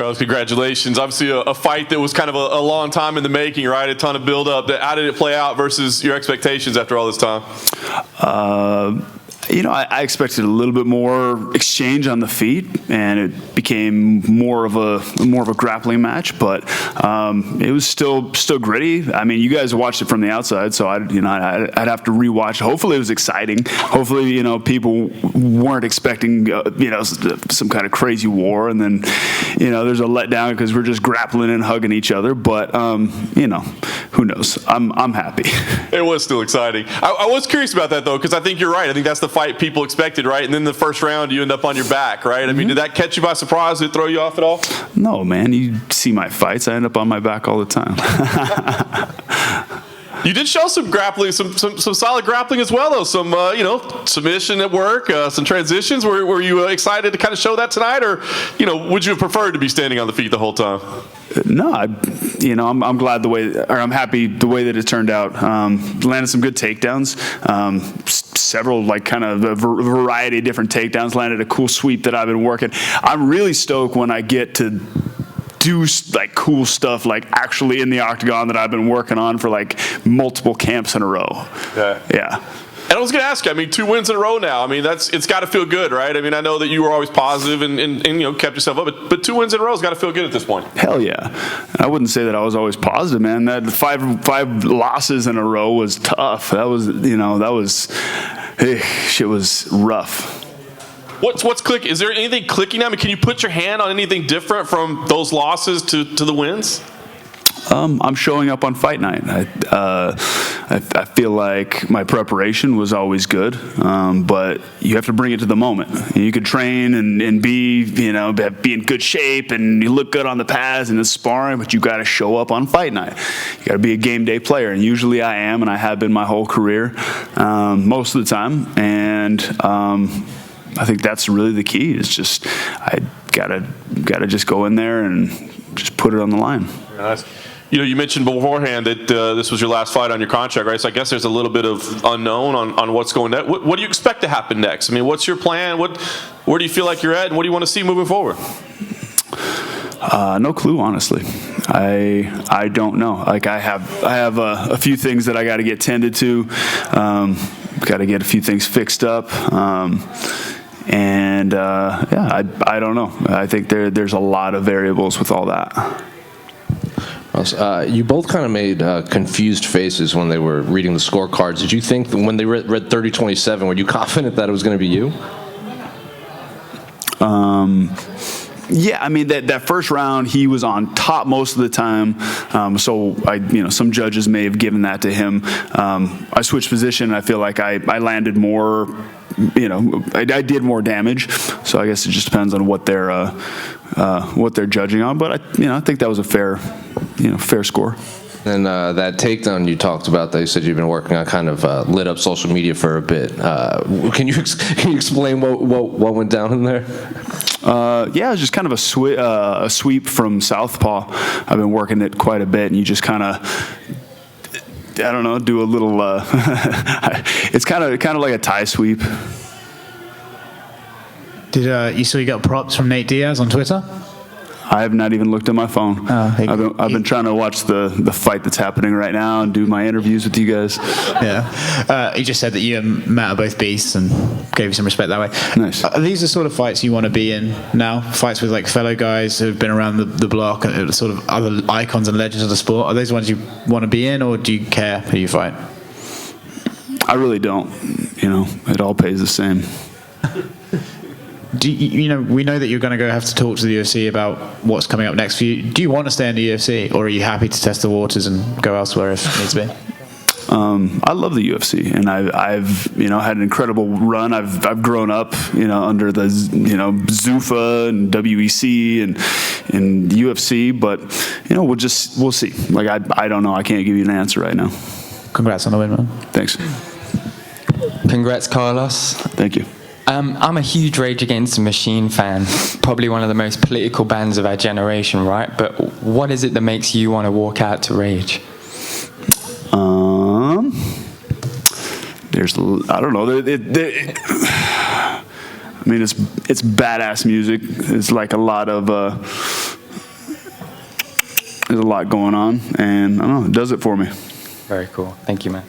Carlos, congratulations. Obviously a fight that was kind of a long time in the making, right? A ton of build-up. How did it play out versus your expectations after all this time? I expected a little bit more exchange on the feet, and it became more of a grappling match. But it was still gritty. I mean, you guys watched it from the outside, so I'd have to rewatch. Hopefully, it was exciting. Hopefully, people weren't expecting some kind of crazy war, and then there's a letdown because we're just grappling and hugging each other. But who knows? I'm happy. It was still exciting. I was curious about that though, because I think you're right. I think that's the fight people expected, right? And then the first round, you end up on your back, right? I mean, did that catch you by surprise? Did it throw you off at all? No, man. You see my fights. I end up on my back all the time. You did show some grappling, some solid grappling as well, though. Some, submission at work, some transitions. Were you excited to kind of show that tonight, or, would you have preferred to be standing on the feet the whole time? No, I'm glad I'm happy the way that it turned out. Landed some good takedowns, several kind of a variety of different takedowns. Landed a cool sweep that I've been working. I'm really stoked when I get to do cool stuff actually in the octagon that I've been working on for multiple camps in a row. Yeah. And I was going to ask you, 2 wins in a row now. It's got to feel good, right? I know that you were always positive and kept yourself up, but 2 wins in a row has got to feel good at this point. Hell yeah. I wouldn't say that I was always positive, man. That five losses in a row was tough. That was, shit was rough. What's clicking? Is there anything clicking now? Can you put your hand on anything different from those losses to the wins? I'm showing up on fight night. I feel like my preparation was always good, but you have to bring it to the moment. You could train and be in good shape and you look good on the pads and the sparring, but you got to show up on fight night. You got to be a game day player, and usually I am, and I have been my whole career, most of the time. And I think that's really the key. It's just I gotta just go in there and just put it on the line. Nice. You mentioned beforehand that this was your last fight on your contract, right? So I guess there's a little bit of unknown on what's going next. What do you expect to happen next? What's your plan? Where do you feel like you're at, and what do you want to see moving forward? No clue, honestly. I don't know. I have a few things that I got to get tended to. Got to get a few things fixed up. I don't know. I think there's a lot of variables with all that. You both kind of made confused faces when they were reading the scorecards. Did you think that when they read 30-27, were you confident that it was going to be you? Yeah, that first round he was on top most of the time, so some judges may have given that to him. I switched position, and I feel like I landed more. I did more damage, so I guess it just depends on what they're judging on. But I think that was a fair score. And that takedown you talked about that you said you've been working on kind of lit up social media for a bit. Can you explain what went down in there? It was just kind of a sweep from southpaw. I've been working it quite a bit, and you just kind of, I don't know, do a little. It's kind of like a tie sweep. Did you saw you got props from Nate Diaz on Twitter? I have not even looked at my phone. I've been trying to watch the fight that's happening right now and do my interviews with you guys. Yeah. He just said that you and Matt are both beasts and gave you some respect that way. Nice. Are these the sort of fights you want to be in now? Fights with fellow guys who have been around the block and sort of other icons and legends of the sport? Are those the ones you want to be in, or do you care who you fight? I really don't. It all pays the same. We know that you're going to have to talk to the UFC about what's coming up next for you. Do you want to stay in the UFC, or are you happy to test the waters and go elsewhere if needs be? I love the UFC, and I've had an incredible run. I've grown up under the Zuffa and WEC and UFC, but we'll see. I don't know. I can't give you an answer right now. Congrats on the win, man. Thanks. Congrats, Carlos. Thank you. I'm a huge Rage Against the Machine fan, probably one of the most political bands of our generation, right? But what is it that makes you want to walk out to Rage? I don't know. It's badass music. It's like a lot of there's a lot going on, and I don't know, it does it for me. Very cool. Thank you, man.